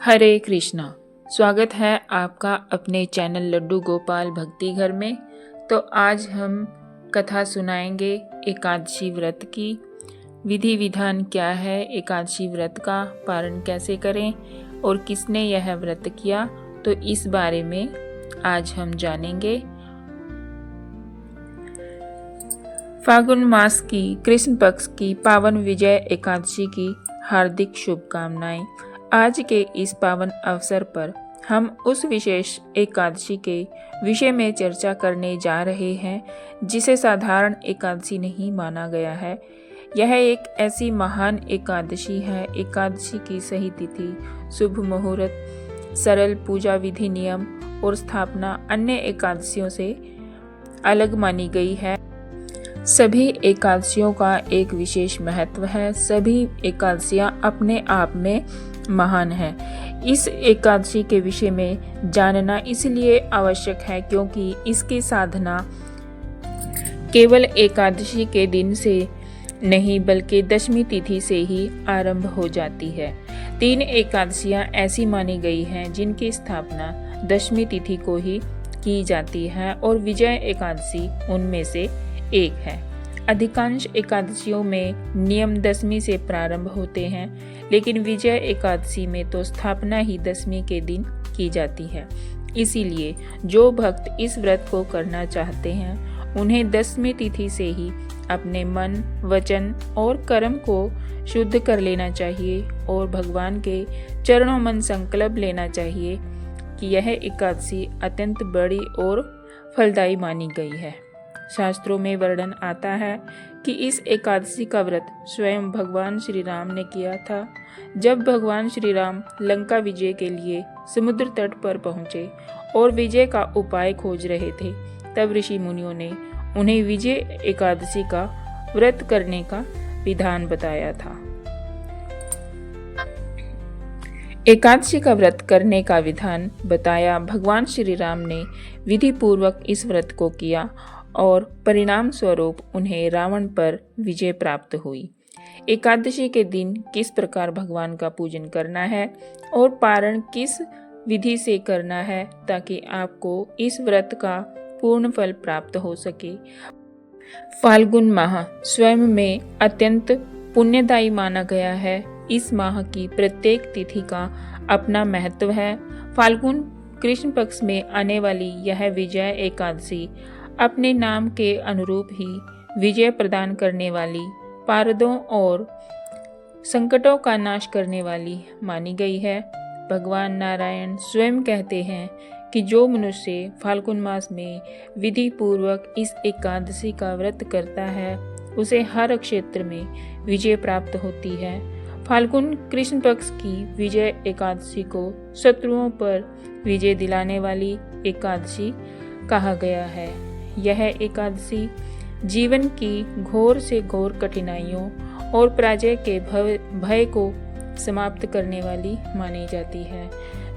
हरे कृष्णा। स्वागत है आपका अपने चैनल लड्डू गोपाल भक्ति घर में। तो आज हम कथा सुनाएंगे एकादशी व्रत की। विधि विधान क्या है, एकादशी व्रत का पारण कैसे करें और किसने यह व्रत किया, तो इस बारे में आज हम जानेंगे। फाल्गुन मास की कृष्ण पक्ष की पावन विजय एकादशी की हार्दिक शुभकामनाएं। आज के इस पावन अवसर पर हम उस विशेष एकादशी के विषय में चर्चा करने जा रहे हैं जिसे साधारण एकादशी नहीं माना गया है। यह एक ऐसी महान एकादशी है। एकादशी की सही तिथि, शुभ मुहूर्त, सरल पूजा विधि, नियम और स्थापना अन्य एकादशियों से अलग मानी गई है। सभी एकादशियों का एक विशेष महत्व है। सभी एकादशियां अपने आप में महान है। इस एकादशी के विषय में जानना इसलिए आवश्यक है क्योंकि इसकी साधना केवल एकादशी के दिन से नहीं बल्कि दशमी तिथि से ही आरंभ हो जाती है। 3 एकादशियां ऐसी मानी गई हैं जिनकी स्थापना दशमी तिथि को ही की जाती है और विजय एकादशी उनमें से एक है। अधिकांश एकादशियों में नियम दशमी से प्रारंभ होते हैं, लेकिन विजय एकादशी में तो स्थापना ही दशमी के दिन की जाती है। इसीलिए जो भक्त इस व्रत को करना चाहते हैं उन्हें दशमी तिथि से ही अपने मन, वचन और कर्म को शुद्ध कर लेना चाहिए और भगवान के चरणों मन संकल्प लेना चाहिए कि यह एकादशी अत्यंत बड़ी और फलदायी मानी गई है। शास्त्रों में वर्णन आता है कि इस एकादशी का व्रत स्वयं भगवान श्री राम ने किया था। जब भगवान श्री राम लंका विजय के लिए समुद्र तट पर पहुंचे और विजय का उपाय खोज रहे थे, तब ऋषि मुनियों ने उन्हें विजय एकादशी का व्रत करने का विधान बताया था। एकादशी का व्रत करने का विधान बताया भगवान श्री राम ने विधि पूर्वक इस व्रत को किया और परिणाम स्वरूप उन्हें रावण पर विजय प्राप्त हुई। एकादशी के दिन किस प्रकार भगवान का पूजन करना है और पारण किस विधि से करना है ताकि आपको इस व्रत का पूर्ण फल प्राप्त हो सके। फाल्गुन माह स्वयं में अत्यंत पुण्यदायी माना गया है। इस माह की प्रत्येक तिथि का अपना महत्व है। फाल्गुन कृष्ण पक्ष में आने वाली यह विजय एकादशी अपने नाम के अनुरूप ही विजय प्रदान करने वाली, पारदों और संकटों का नाश करने वाली मानी गई है। भगवान नारायण स्वयं कहते हैं कि जो मनुष्य फाल्गुन मास में विधि पूर्वक इस एकादशी का व्रत करता है उसे हर क्षेत्र में विजय प्राप्त होती है। फाल्गुन कृष्ण पक्ष की विजय एकादशी को शत्रुओं पर विजय दिलाने वाली एकादशी कहा गया है। यह एकादशी जीवन की घोर से घोर कठिनाइयों और पराजय के भय को समाप्त करने वाली मानी जाती है।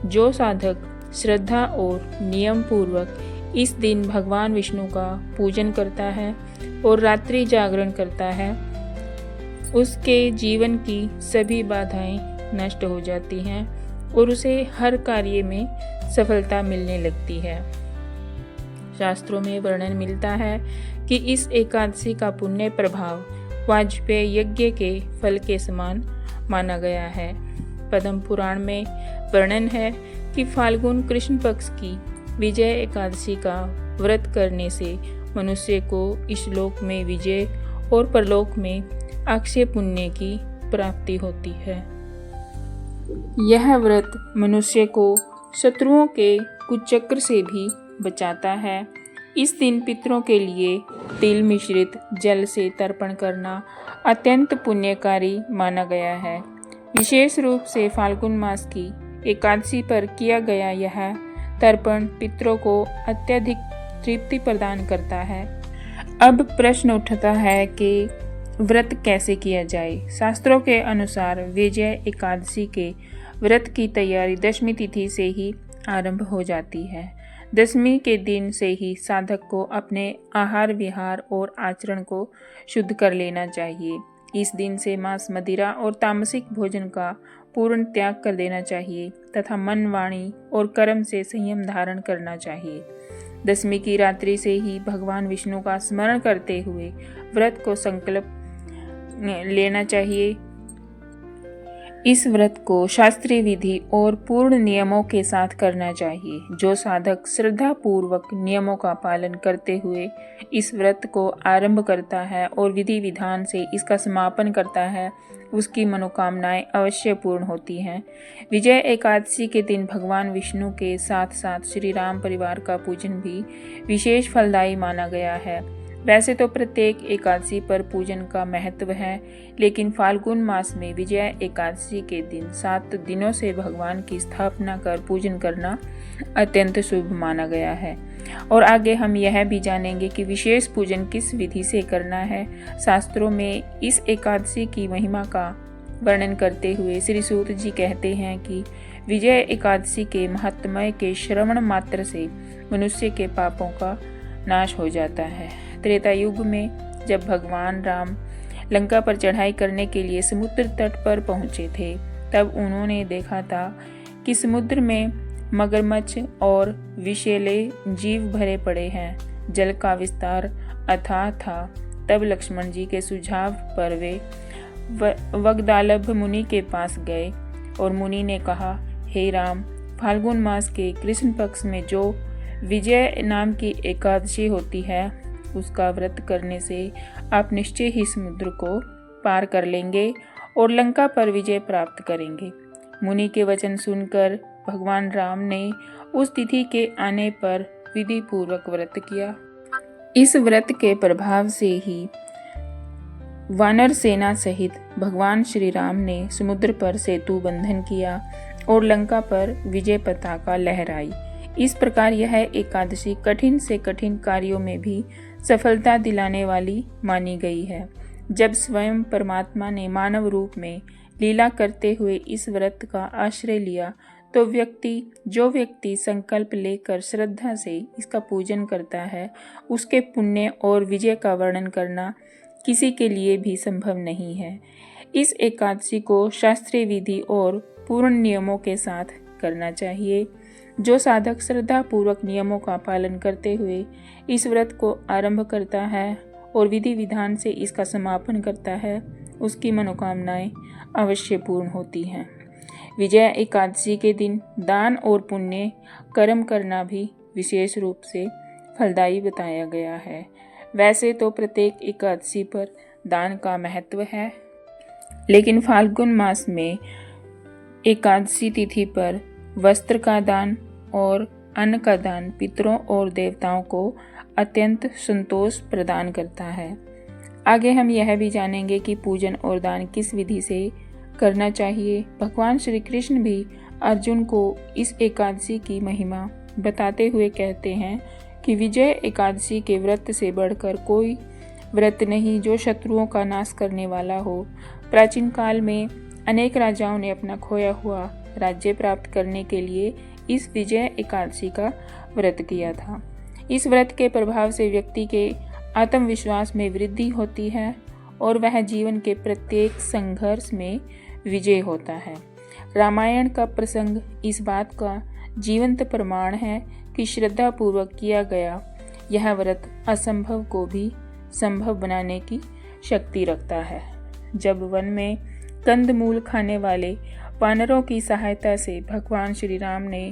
जो साधक श्रद्धा और नियम पूर्वक इस दिन भगवान विष्णु का पूजन करता है और रात्रि जागरण करता है, उसके जीवन की सभी बाधाएं नष्ट हो जाती हैं और उसे हर कार्य में सफलता मिलने लगती है। शास्त्रों में वर्णन मिलता है कि इस एकादशी का पुण्य प्रभाव वाजपेय यज्ञ के फल के समान माना गया है। पद्म पुराण में वर्णन है कि फाल्गुन कृष्ण पक्ष की विजय एकादशी का व्रत करने से मनुष्य को इस लोक में विजय और परलोक में अक्षय पुण्य की प्राप्ति होती है। यह व्रत मनुष्य को शत्रुओं के कुचक्र से भी बचाता है। इस दिन पितरों के लिए तिल मिश्रित जल से तर्पण करना अत्यंत पुण्यकारी माना गया है। विशेष रूप से फाल्गुन मास की एकादशी पर किया गया यह तर्पण पितरों को अत्यधिक तृप्ति प्रदान करता है। अब प्रश्न उठता है कि व्रत कैसे किया जाए। शास्त्रों के अनुसार विजय एकादशी के व्रत की तैयारी दशमी तिथि से ही आरंभ हो जाती है। दशमी के दिन से ही साधक को अपने आहार विहार और आचरण को शुद्ध कर लेना चाहिए। इस दिन से मांस, मदिरा और तामसिक भोजन का पूर्ण त्याग कर देना चाहिए तथा मन, वाणी और कर्म से संयम धारण करना चाहिए। दशमी की रात्रि से ही भगवान विष्णु का स्मरण करते हुए व्रत को संकल्प लेना चाहिए। इस व्रत को शास्त्रीय विधि और पूर्ण नियमों के साथ करना चाहिए। जो साधक श्रद्धा पूर्वक नियमों का पालन करते हुए इस व्रत को आरंभ करता है और विधि विधान से इसका समापन करता है, उसकी मनोकामनाएं अवश्य पूर्ण होती हैं। विजय एकादशी के दिन भगवान विष्णु के साथ साथ श्री राम परिवार का पूजन भी विशेष फलदायी माना गया है। वैसे तो प्रत्येक एकादशी पर पूजन का महत्व है, लेकिन फाल्गुन मास में विजय एकादशी के दिन 7 दिनों से भगवान की स्थापना कर पूजन करना अत्यंत शुभ माना गया है। और आगे हम यह भी जानेंगे कि विशेष पूजन किस विधि से करना है। शास्त्रों में इस एकादशी की महिमा का वर्णन करते हुए श्री सूत जी कहते हैं कि विजय एकादशी के महात्म्य के श्रवण मात्र से मनुष्य के पापों का नाश हो जाता है। त्रेता युग में जब भगवान राम लंका पर चढ़ाई करने के लिए समुद्र तट पर पहुंचे थे, तब उन्होंने देखा था कि समुद्र में मगरमच्छ और विषैले जीव भरे पड़े हैं। जल का विस्तार अथाह था। तब लक्ष्मण जी के सुझाव पर वे वगदालभ मुनि के पास गए और मुनि ने कहा, हे राम, फाल्गुन मास के कृष्ण पक्ष में जो विजय नाम की एकादशी होती है, उसका व्रत करने से आप निश्चय ही समुद्र को पार कर लेंगे और लंका पर विजय प्राप्त करेंगे। मुनि के वचन सुनकर भगवान राम ने उस तिथि के आने पर विधि पूर्वक व्रत किया। इस व्रत के प्रभाव से ही वानर सेना सहित भगवान श्री राम ने समुद्र पर सेतु बंधन किया और लंका पर विजय पताका लहराई। इस प्रकार यह एकादशी कठिन से कठिन कार्यों में भी सफलता दिलाने वाली मानी गई है। जब स्वयं परमात्मा ने मानव रूप में लीला करते हुए इस व्रत का आश्रय लिया, तो जो व्यक्ति संकल्प लेकर श्रद्धा से इसका पूजन करता है, उसके पुण्य और विजय का वर्णन करना किसी के लिए भी संभव नहीं है। इस एकादशी को शास्त्रीय विधि और पूर्ण नियमों के साथ करना चाहिए। जो साधक श्रद्धा पूर्वक नियमों का पालन करते हुए इस व्रत को आरंभ करता है और विधि विधान से इसका समापन करता है, उसकी मनोकामनाएं अवश्य पूर्ण होती हैं। विजय एकादशी के दिन दान और पुण्य कर्म करना भी विशेष रूप से फलदायी बताया गया है। वैसे तो प्रत्येक एकादशी पर दान का महत्व है, लेकिन फाल्गुन मास में एकादशी तिथि पर वस्त्र का दान और अन्न का दान पितरों और देवताओं को अत्यंत संतोष प्रदान करता है। आगे हम यह भी जानेंगे कि पूजन और दान किस विधि से करना चाहिए। भगवान श्री कृष्ण भी अर्जुन को इस एकादशी की महिमा बताते हुए कहते हैं कि विजय एकादशी के व्रत से बढ़कर कोई व्रत नहीं जो शत्रुओं का नाश करने वाला हो। प्राचीन काल में अनेक राजाओं ने अपना खोया हुआ राज्य प्राप्त करने के लिए इस विजय एकादशी का व्रत किया था। इस व्रत के प्रभाव से व्यक्ति के आत्मविश्वास में वृद्धि होती है और वह जीवन के प्रत्येक संघर्ष में विजय होता है। रामायण का प्रसंग इस बात का जीवंत प्रमाण है कि श्रद्धा पूर्वक किया गया यह व्रत असंभव को भी संभव बनाने की शक्ति रखता है। जब वन में कंदमूल खाने वाले वानरों की सहायता से भगवान श्री राम ने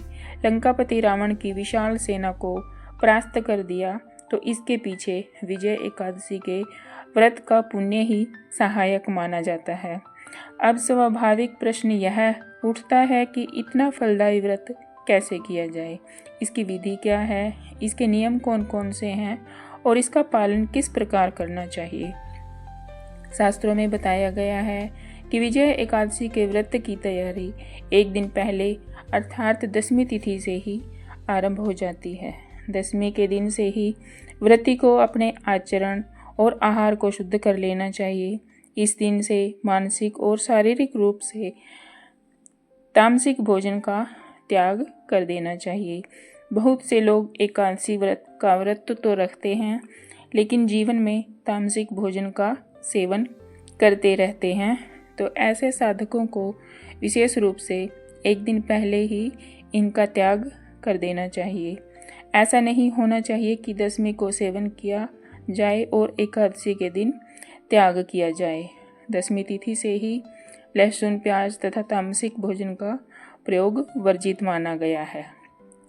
लंकापति रावण की विशाल सेना को परास्त कर दिया, तो इसके पीछे विजय एकादशी के व्रत का पुण्य ही सहायक माना जाता है। अब स्वाभाविक प्रश्न यह उठता है कि इतना फलदायी व्रत कैसे किया जाए, इसकी विधि क्या है, इसके नियम कौन कौन से हैं और इसका पालन किस प्रकार करना चाहिए। शास्त्रों में बताया गया है कि विजय एकादशी के व्रत की तैयारी एक दिन पहले अर्थात दशमी तिथि से ही आरंभ हो जाती है। दशमी के दिन से ही व्रती को अपने आचरण और आहार को शुद्ध कर लेना चाहिए। इस दिन से मानसिक और शारीरिक रूप से तामसिक भोजन का त्याग कर देना चाहिए। बहुत से लोग एकादशी व्रत का व्रत तो रखते हैं, लेकिन जीवन में तामसिक भोजन का सेवन करते रहते हैं। तो ऐसे साधकों को विशेष रूप से एक दिन पहले ही इनका त्याग कर देना चाहिए। ऐसा नहीं होना चाहिए कि दशमी को सेवन किया जाए और एकादशी के दिन त्याग किया जाए। दशमी तिथि से ही लहसुन, प्याज तथा तामसिक भोजन का प्रयोग वर्जित माना गया है।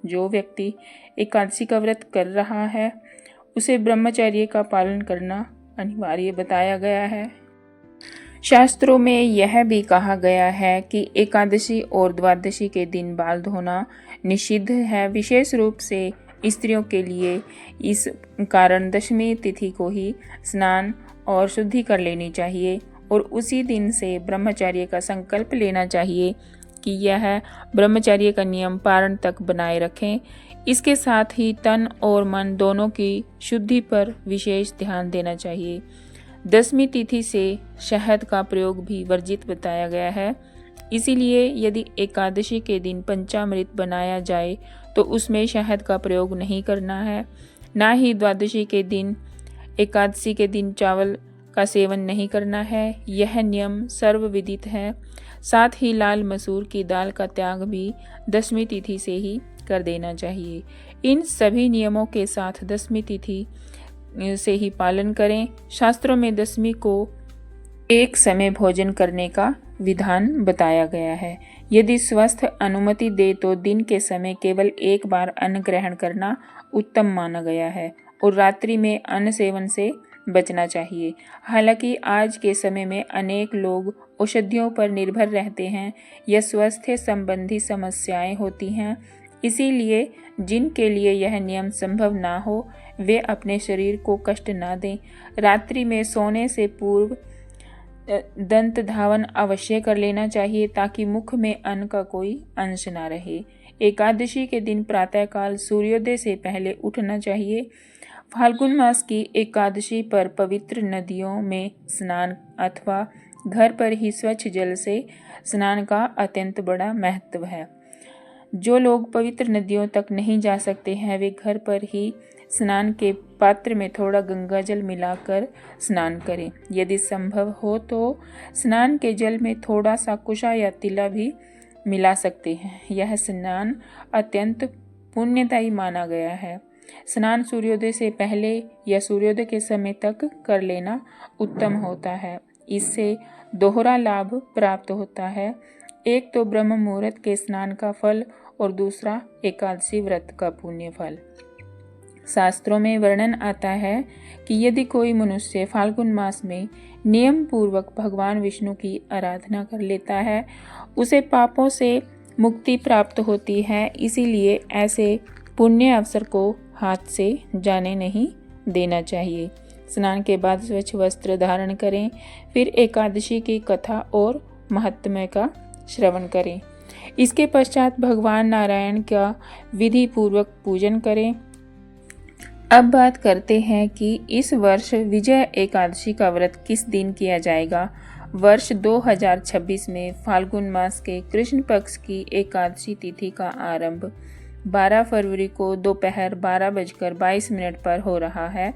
जो व्यक्ति एकादशी का व्रत कर रहा है उसे ब्रह्मचर्य का पालन करना अनिवार्य बताया गया है। शास्त्रों में यह भी कहा गया है कि एकादशी और द्वादशी के दिन बाल धोना निषिद्ध है, विशेष रूप से स्त्रियों के लिए। इस कारण दशमी तिथि को ही स्नान और शुद्धि कर लेनी चाहिए और उसी दिन से ब्रह्मचर्य का संकल्प लेना चाहिए कि यह ब्रह्मचर्य का नियम पारण तक बनाए रखें। इसके साथ ही तन और मन दोनों की शुद्धि पर विशेष ध्यान देना चाहिए। दशमी तिथि से शहद का प्रयोग भी वर्जित बताया गया है। इसीलिए यदि एकादशी के दिन पंचामृत बनाया जाए तो उसमें शहद का प्रयोग नहीं करना है। ना ही द्वादशी के दिन, एकादशी के दिन चावल का सेवन नहीं करना है। यह नियम सर्वविदित है। साथ ही लाल मसूर की दाल का त्याग भी दशमी तिथि से ही कर देना चाहिए। इन सभी नियमों के साथ दशमी तिथि से ही पालन करें। शास्त्रों में दशमी को एक समय भोजन करने का विधान बताया गया है। यदि स्वस्थ अनुमति दे तो दिन के समय केवल एक बार अन्न ग्रहण करना उत्तम माना गया है और रात्रि में अन्न सेवन से बचना चाहिए। हालांकि आज के समय में अनेक लोग औषधियों पर निर्भर रहते हैं या स्वास्थ्य संबंधी समस्याएं होती हैं। इसीलिए जिनके लिए यह नियम संभव ना हो वे अपने शरीर को कष्ट ना दें। रात्रि में सोने से पूर्व दंत धावन अवश्य कर लेना चाहिए ताकि मुख में अन्न का कोई अंश ना रहे। एकादशी के दिन प्रातःकाल सूर्योदय से पहले उठना चाहिए। फाल्गुन मास की एकादशी पर पवित्र नदियों में स्नान अथवा घर पर ही स्वच्छ जल से स्नान का अत्यंत बड़ा महत्व है। जो लोग पवित्र नदियों तक नहीं जा सकते हैं वे घर पर ही स्नान के पात्र में थोड़ा गंगा जल मिलाकर स्नान करें। यदि संभव हो तो स्नान के जल में थोड़ा सा कुशा या तिला भी मिला सकते हैं। यह स्नान अत्यंत पुण्यदायी माना गया है। स्नान सूर्योदय से पहले या सूर्योदय के समय तक कर लेना उत्तम होता है। इससे दोहरा लाभ प्राप्त होता है। एक तो ब्रह्म मुहूर्त के स्नान का फल और दूसरा एकादशी व्रत का पुण्य फल। शास्त्रों में वर्णन आता है कि यदि कोई मनुष्य फाल्गुन मास में नियम पूर्वक भगवान विष्णु की आराधना कर लेता है उसे पापों से मुक्ति प्राप्त होती है। इसीलिए ऐसे पुण्य अवसर को हाथ से जाने नहीं देना चाहिए। स्नान के बाद स्वच्छ वस्त्र धारण करें, फिर एकादशी की कथा और महात्म्य का श्रवण करें। इसके पश्चात भगवान नारायण का विधि पूर्वक पूजन करें। अब बात करते हैं कि इस वर्ष विजय एकादशी का व्रत किस दिन किया जाएगा। वर्ष 2026 में फाल्गुन मास के कृष्ण पक्ष की एकादशी तिथि का आरंभ 12 फरवरी को दोपहर 12:22 पर हो रहा है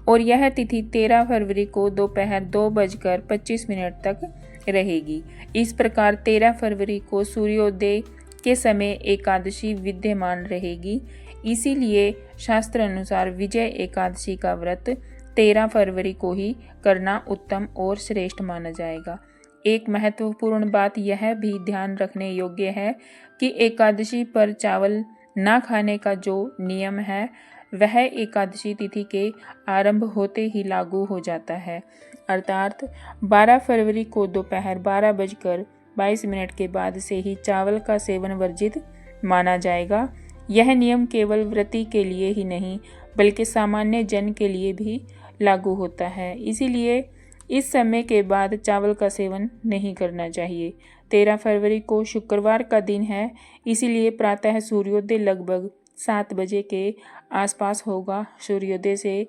और यह तिथि 13 फरवरी को दोपहर 2:25 तक रहेगी। इस प्रकार 13 फरवरी को सूर्योदय के समय एकादशी विद्यमान रहेगी। इसीलिए शास्त्र अनुसार विजय एकादशी का व्रत 13 फरवरी को ही करना उत्तम और श्रेष्ठ माना जाएगा। एक महत्वपूर्ण बात यह भी ध्यान रखने योग्य है कि एकादशी पर चावल ना खाने का जो नियम है वह एकादशी तिथि के आरंभ होते ही लागू हो जाता है, अर्थात 12 फरवरी को दोपहर 12:22 के बाद से ही चावल का सेवन वर्जित माना जाएगा। यह नियम केवल व्रती के लिए ही नहीं बल्कि सामान्य जन के लिए भी लागू होता है। इसीलिए इस समय के बाद चावल का सेवन नहीं करना चाहिए। 13 फरवरी को शुक्रवार का दिन है, इसीलिए प्रातः सूर्योदय लगभग 7 बजे के आसपास होगा। सूर्योदय से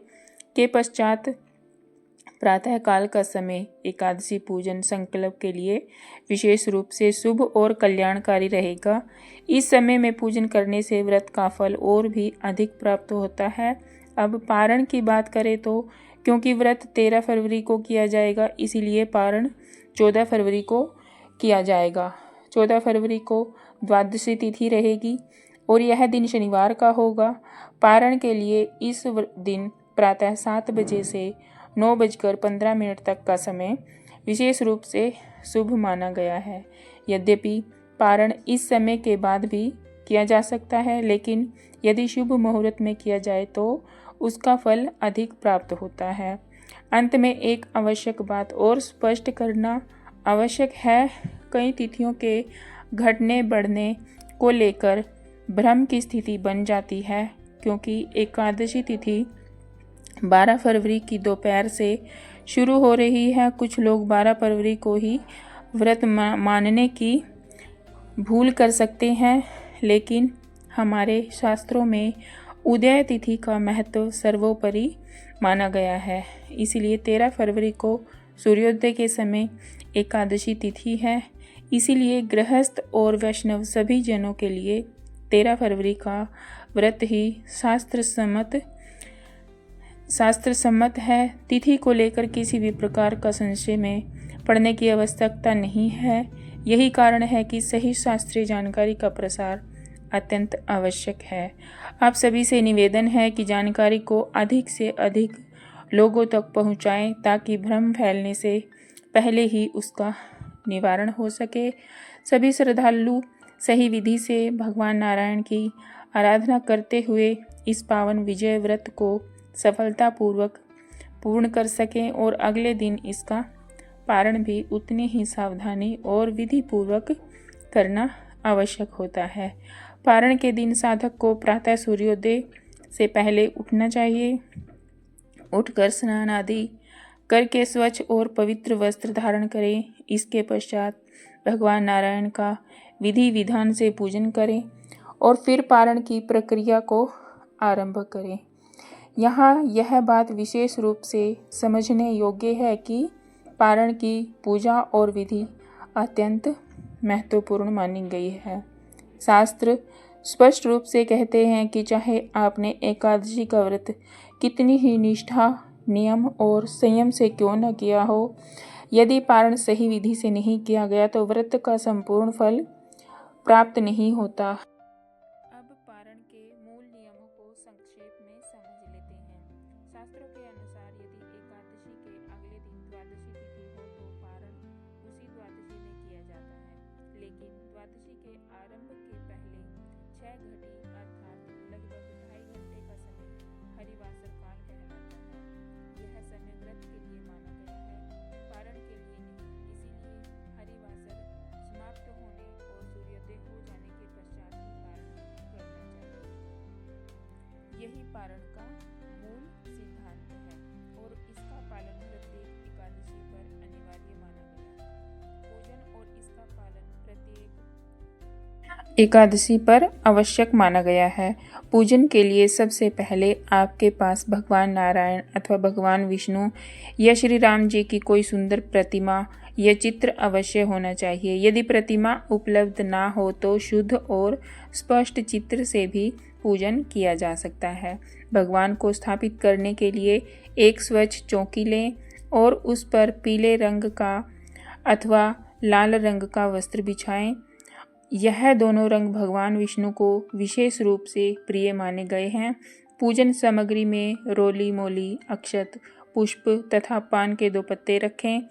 के पश्चात प्रातः काल का समय एकादशी पूजन संकल्प के लिए विशेष रूप से शुभ और कल्याणकारी रहेगा। इस समय में पूजन करने से व्रत का फल और भी अधिक प्राप्त होता है। अब पारण की बात करें तो क्योंकि व्रत 13 फरवरी को किया जाएगा इसीलिए पारण 14 फरवरी को किया जाएगा। 14 फरवरी को द्वादशी तिथि रहेगी और यह दिन शनिवार का होगा। पारण के लिए इस दिन प्रातः 7 बजे से 9:15 तक का समय विशेष रूप से शुभ माना गया है। यद्यपि पारण इस समय के बाद भी किया जा सकता है, लेकिन यदि शुभ मुहूर्त में किया जाए तो उसका फल अधिक प्राप्त होता है। अंत में एक आवश्यक बात और स्पष्ट करना आवश्यक है। कई तिथियों के घटने बढ़ने को लेकर भ्रम की स्थिति बन जाती है, क्योंकि एकादशी तिथि 12 फरवरी की दोपहर से शुरू हो रही है। कुछ लोग 12 फरवरी को ही व्रत मानने की भूल कर सकते हैं, लेकिन हमारे शास्त्रों में उदय तिथि का महत्व सर्वोपरि माना गया है। इसलिए 13 फरवरी को सूर्योदय के समय एकादशी तिथि है। इसीलिए गृहस्थ और वैष्णव सभी जनों के लिए 13 फरवरी का व्रत ही शास्त्र सम्मत है। तिथि को लेकर किसी भी प्रकार का संशय में पड़ने की आवश्यकता नहीं है। यही कारण है कि सही शास्त्रीय जानकारी का प्रसार अत्यंत आवश्यक है। आप सभी से निवेदन है कि जानकारी को अधिक से अधिक लोगों तक पहुंचाएं, ताकि भ्रम फैलने से पहले ही उसका निवारण हो सके। सभी श्रद्धालु सही विधि से भगवान नारायण की आराधना करते हुए इस पावन विजय व्रत को सफलतापूर्वक पूर्ण कर सकें और अगले दिन इसका पारण भी उतनी ही सावधानी और विधि पूर्वक करना आवश्यक होता है। पारण के दिन साधक को प्रातः सूर्योदय से पहले उठना चाहिए। उठकर स्नान आदि करके स्वच्छ और पवित्र वस्त्र धारण करें। इसके पश्चात भगवान नारायण का विधि विधान से पूजन करें और फिर पारण की प्रक्रिया को आरंभ करें। यहाँ यह बात विशेष रूप से समझने योग्य है कि पारण की पूजा और विधि अत्यंत महत्वपूर्ण मानी गई है। शास्त्र स्पष्ट रूप से कहते हैं कि चाहे आपने एकादशी का व्रत कितनी ही निष्ठा, नियम और संयम से क्यों न किया हो, यदि पारण सही विधि से नहीं किया गया तो व्रत का संपूर्ण फल प्राप्त नहीं होता। अब पारण के मूल नियमों को संक्षेप में समझ लेते हैं। शास्त्रों के अनुसार यदि एकादशी के अगले दिन द्वादशी तिथि हो तो पारण उसी द्वादशी में किया जाता है, लेकिन द्वादशी के आरंभ के पहले 6 घटी अर्थात लगभग 2.5 घंटे का समय हरिवासर काल कहलाता है। यह समय व्रत के लिए माना गया है, पारण के लिए नहीं। इसीलिए हरिवासर समाप्त होने और सूर्योदय हो जाने के पश्चात ही पारण करना चाहिए। यही पारण का मूल सिद्धांत है और इसका पालन प्रत्येक एकादशी पर अनिवार्य माना गया है। पूजन और इसका पालन प्रत्येक एकादशी पर आवश्यक माना गया है। पूजन के लिए सबसे पहले आपके पास भगवान नारायण अथवा भगवान विष्णु या श्री राम जी की कोई सुंदर प्रतिमा या चित्र अवश्य होना चाहिए। यदि प्रतिमा उपलब्ध ना हो तो शुद्ध और स्पष्ट चित्र से भी पूजन किया जा सकता है। भगवान को स्थापित करने के लिए एक स्वच्छ चौकी लें और उस पर पीले रंग का अथवा लाल रंग का वस्त्र बिछाएं। यह दोनों रंग भगवान विष्णु को विशेष रूप से प्रिय माने गए हैं। पूजन सामग्री में रोली मोली, अक्षत, पुष्प तथा पान के 2 पत्ते रखें।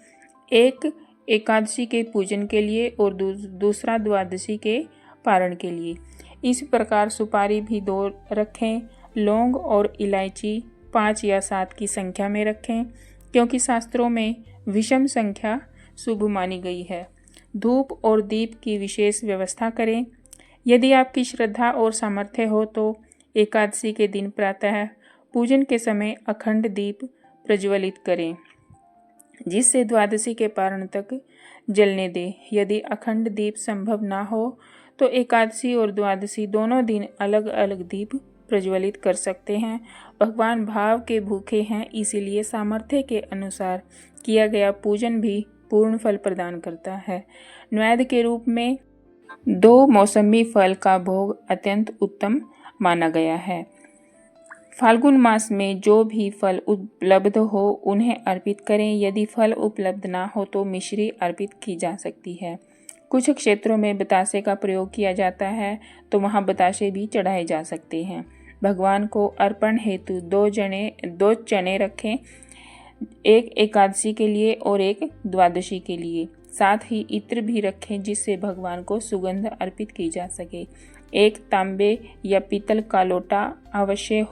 एक एकादशी के पूजन के लिए और दूसरा द्वादशी के पारण के लिए। इस प्रकार सुपारी भी 2 रखें। लौंग और इलायची 5 या 7 की संख्या में रखें, क्योंकि शास्त्रों में विषम संख्या शुभ मानी गई है। धूप और दीप की विशेष व्यवस्था करें। यदि आपकी श्रद्धा और सामर्थ्य हो तो एकादशी के दिन प्रातः पूजन के समय अखंड दीप प्रज्वलित करें, जिससे द्वादशी के पारण तक जलने दें। यदि अखंड दीप संभव ना हो तो एकादशी और द्वादशी दोनों दिन अलग अलग दीप प्रज्वलित कर सकते हैं। भगवान भाव के भूखे हैं, इसीलिए सामर्थ्य के अनुसार किया गया पूजन भी पूर्ण फल प्रदान करता है। नैवेद्य के रूप में 2 मौसमी फल का भोग अत्यंत उत्तम माना गया है। फाल्गुन मास में जो भी फल उपलब्ध हो उन्हें अर्पित करें। यदि फल उपलब्ध ना हो तो मिश्री अर्पित की जा सकती है। कुछ क्षेत्रों में बतासे का प्रयोग किया जाता है तो वहाँ बतासे भी चढ़ाए जा सकते हैं। भगवान को अर्पण हेतु दो चने रखें, एक एकादशी के लिए और एक द्वादशी के लिए। साथ ही इत्र भी रखें जिससे भगवान को सुगंध अर्पित की जा सके। एक तांबे या पीतल का लोटा अवश्य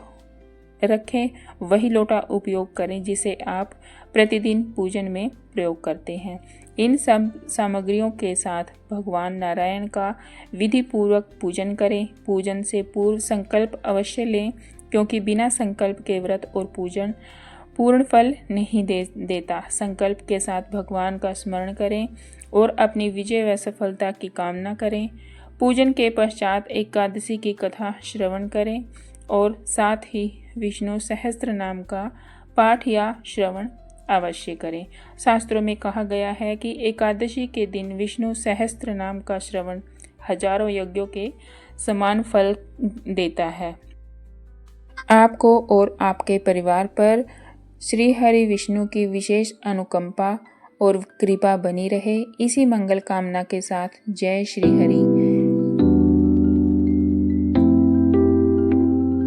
रखें, वही लोटा उपयोग करें जिसे आप प्रतिदिन पूजन में प्रयोग करते हैं। इन सब सामग्रियों के साथ भगवान नारायण का विधि पूर्वक पूजन करें। पूजन से पूर्व संकल्प अवश्य लें, क्योंकि बिना संकल्प के व्रत और पूजन पूर्ण फल नहीं देता। संकल्प के साथ भगवान का स्मरण करें और अपनी विजय व सफलता की कामना करें। पूजन के पश्चात एकादशी की कथा श्रवण करें और साथ ही विष्णु सहस्त्र नाम का पाठ या श्रवण अवश्य करें। शास्त्रों में कहा गया है कि एकादशी के दिन विष्णु सहस्त्र नाम का श्रवण हजारों यज्ञों के समान फल देता है। आपको और आपके परिवार पर श्री हरि विष्णु की विशेष अनुकंपा और कृपा बनी रहे। इसी मंगल कामना के साथ जय श्री हरि।